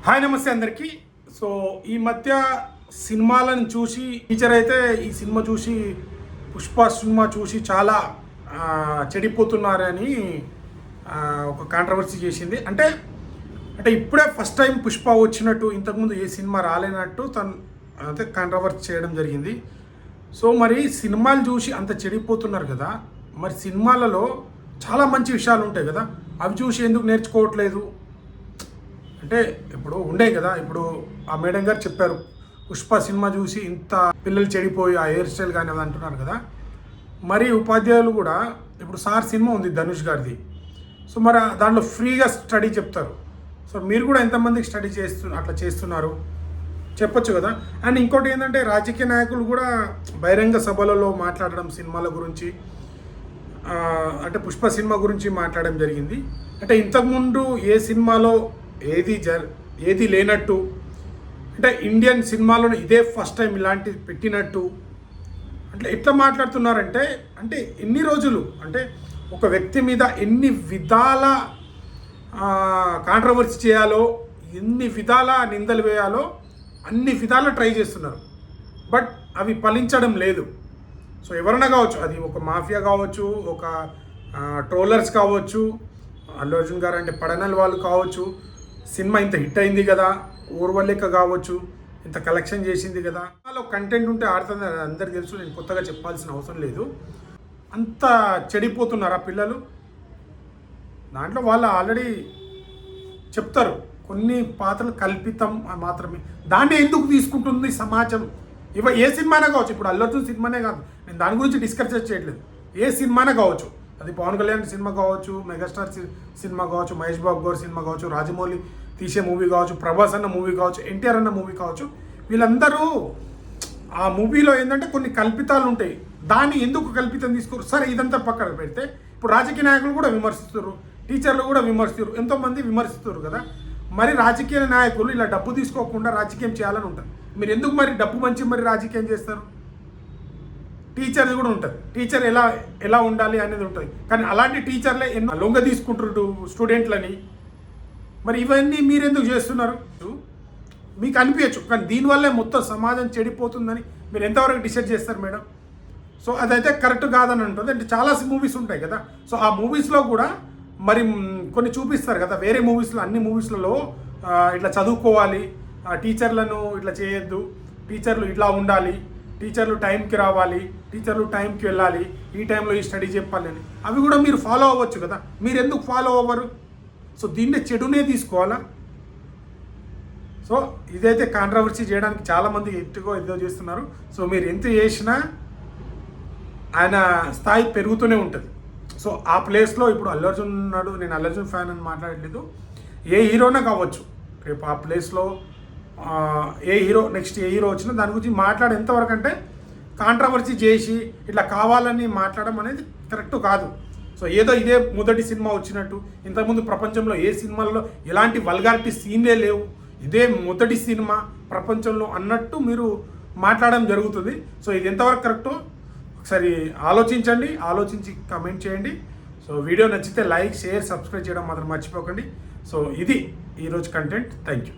Hi నమస్తే అందరికీ. So ఈ మధ్య సినిమాలను చూసి టీచర్ అయితే ఈ సినిమా చూసి పుష్ప సినిమా చూసి చాలా చెడిపోతున్నారని ఒక కాంట్రవర్సీ చేసింది. అంటే ఇప్పుడే ఫస్ట్ టైం పుష్ప వచ్చినట్టు, ఇంతకుముందు ఏ సినిమా రాలేనట్టు తను అంటే కాంట్రవర్సీ చేయడం జరిగింది. సో మరి సినిమాలు చూసి అంత చెడిపోతున్నారు కదా, మరి సినిమాలలో చాలా మంచి విషయాలు ఉంటాయి కదా, అవి చూసి ఎందుకు నేర్చుకోవట్లేదు అంటే ఇప్పుడు ఉండే కదా. ఇప్పుడు ఆ మేడం గారు చెప్పారు, పుష్ప సినిమా చూసి ఇంత పిల్లలు చెడిపోయి ఆ హెయిర్ స్టైల్ కానీ అది అంటున్నారు కదా. మరి ఉపాధ్యాయులు కూడా ఇప్పుడు సార్ సినిమా ఉంది ధనుష్ గారిది, సో మరి దాంట్లో ఫ్రీగా స్టడీ చెప్తారు. సో మీరు కూడా ఎంతమందికి స్టడీ అట్లా చేస్తున్నారు చెప్పొచ్చు కదా. అండ్ ఇంకోటి ఏంటంటే రాజకీయ నాయకులు కూడా బహిరంగ సభలలో మాట్లాడడం సినిమాల గురించి, అంటే పుష్ప సినిమా గురించి మాట్లాడడం జరిగింది. అంటే ఇంతకుముందు ఏ సినిమాలో ఏది లేనట్టు, అంటే ఇండియన్ సినిమాలో ఇదే ఫస్ట్ టైం ఇలాంటిది పెట్టినట్టు అంటే ఎట్లా మాట్లాడుతున్నారంటే, అంటే ఎన్ని రోజులు అంటే ఒక వ్యక్తి మీద ఎన్ని విధాల కాంట్రవర్సీ చేయాలో, ఎన్ని విధాల నిందలు వేయాలో అన్ని విధాల ట్రై చేస్తున్నారు. బట్ అవి ఫలించడం లేదు. సో ఎవరైనా కావచ్చు, అది ఒక మాఫియా కావచ్చు, ఒక ట్రోలర్స్ కావచ్చు, అల్లు అర్జున్ గారు అంటే పడనల్ వాళ్ళు కావచ్చు, సినిమా ఇంత హిట్ అయింది కదా, ఊర్వలేక కావచ్చు, ఇంత కలెక్షన్ చేసింది కదా, అలా కంటెంట్ ఉంటే ఆడుతుంది అందరికీ తెలుసు, నేను కొత్తగా చెప్పాల్సిన అవసరం లేదు. అంత చెడిపోతున్నారా పిల్లలు? దాంట్లో వాళ్ళు ఆల్రెడీ చెప్తారు, కొన్ని పాత్రలు కల్పితం మాత్రమే, దాన్ని ఎందుకు తీసుకుంటుంది సమాజం? ఏ సినిమానే కావచ్చు, ఇప్పుడు అల్లు అర్జున్ సినిమానే కాదు, నేను దాని గురించి డిస్కస్ చేయట్లేదు, ఏ సినిమానే కావచ్చు, అది పవన్ కళ్యాణ్ సినిమా కావచ్చు, మెగాస్టార్ సినిమా కావచ్చు, మహేష్ బాబు గారి సినిమా కావచ్చు, రాజమౌళి తీసే మూవీ కావచ్చు, ప్రభాస్ అన్న మూవీ కావచ్చు, ఎన్టీఆర్ అన్న మూవీ కావచ్చు, వీళ్ళందరూ ఆ మూవీలో ఏంటంటే కొన్ని కల్పితాలు ఉంటాయి. దాన్ని ఎందుకు కల్పితం తీసుకోరు? సరే ఇదంతా పక్కన పెడితే ఇప్పుడు రాజకీయ నాయకులు కూడా విమర్శిస్తారు, టీచర్లు కూడా విమర్శిస్తారు, ఎంతోమంది విమర్శిస్తారు కదా. మరి రాజకీయ నాయకులు ఇలా డబ్బు తీసుకోకుండా రాజకీయం చేయాలని ఉంటుంది. మీరు ఎందుకు మరి డబ్బు మంచి మరి రాజకీయం చేస్తారు? టీచర్ది కూడా ఉంటుంది, టీచర్ ఎలా ఉండాలి అనేది ఉంటుంది. కానీ అలాంటి టీచర్లే ఎన్నో లొంగ తీసుకుంటారు స్టూడెంట్లని. మరి ఇవన్నీ మీరెందుకు చేస్తున్నారు? మీకు అనిపించచ్చు, కానీ దీనివల్లే మొత్తం సమాజం చెడిపోతుందని మీరు ఎంతవరకు డిసైడ్ చేస్తారు మేడం? సో అదైతే కరెక్ట్ కాదని ఉంటుంది. అంటే చాలా మూవీస్ ఉంటాయి కదా, సో ఆ మూవీస్లో కూడా మరి కొన్ని చూపిస్తారు కదా, వేరే మూవీస్లో, అన్ని మూవీస్లలో ఇట్లా చదువుకోవాలి, టీచర్లను ఇట్లా చేయొద్దు, టీచర్లు ఇట్లా ఉండాలి, టీచర్లు టైంకి రావాలి, టీచర్లు టైంకి వెళ్ళాలి, ఈ టైంలో ఈ స్టడీ చెప్పాలి అని, అవి కూడా మీరు ఫాలో అవ్వచ్చు కదా. మీరు ఎందుకు ఫాలో అవ్వరు? సో దీన్ని చెడునే తీసుకోవాలా? సో ఇదైతే కాంట్రవర్సీ చేయడానికి చాలామంది ఏదో చేస్తున్నారు. సో మీరు ఎంత చేసినా ఆయన స్థాయి పెరుగుతూనే ఉంటుంది. సో ఆ ప్లేస్లో ఇప్పుడు అల్లు అర్జున్ ఉన్నాడు, నేను అల్లు అర్జున్ ఫ్యాన్ అని మాట్లాడలేదు, ఏ హీరోనే కావచ్చు, రేపు ఆ ప్లేస్లో ఏ హీరో నెక్స్ట్ ఏ హీరో వచ్చినా దాని గురించి మాట్లాడే ఎంతవరకు అంటే కాంట్రవర్సీ చేసి ఇట్లా కావాలని మాట్లాడడం అనేది కరెక్ట్ కాదు. సో ఏదో ఇదే మొదటి సినిమా వచ్చినట్టు, ఇంతకుముందు ప్రపంచంలో ఏ సినిమాల్లో ఎలాంటి వల్గారిటీ సీన్లే లేవు, ఇదే మొదటి సినిమా ప్రపంచంలో అన్నట్టు మీరు మాట్లాడడం జరుగుతుంది. సో ఇది ఎంతవరకు కరెక్టో ఒకసారి ఆలోచించండి, ఆలోచించి కమెంట్ చేయండి. సో వీడియో నచ్చితే లైక్, షేర్, సబ్స్క్రైబ్ చేయడం మాత్రం మర్చిపోకండి. సో ఇది ఈరోజు కంటెంట్. Thank you.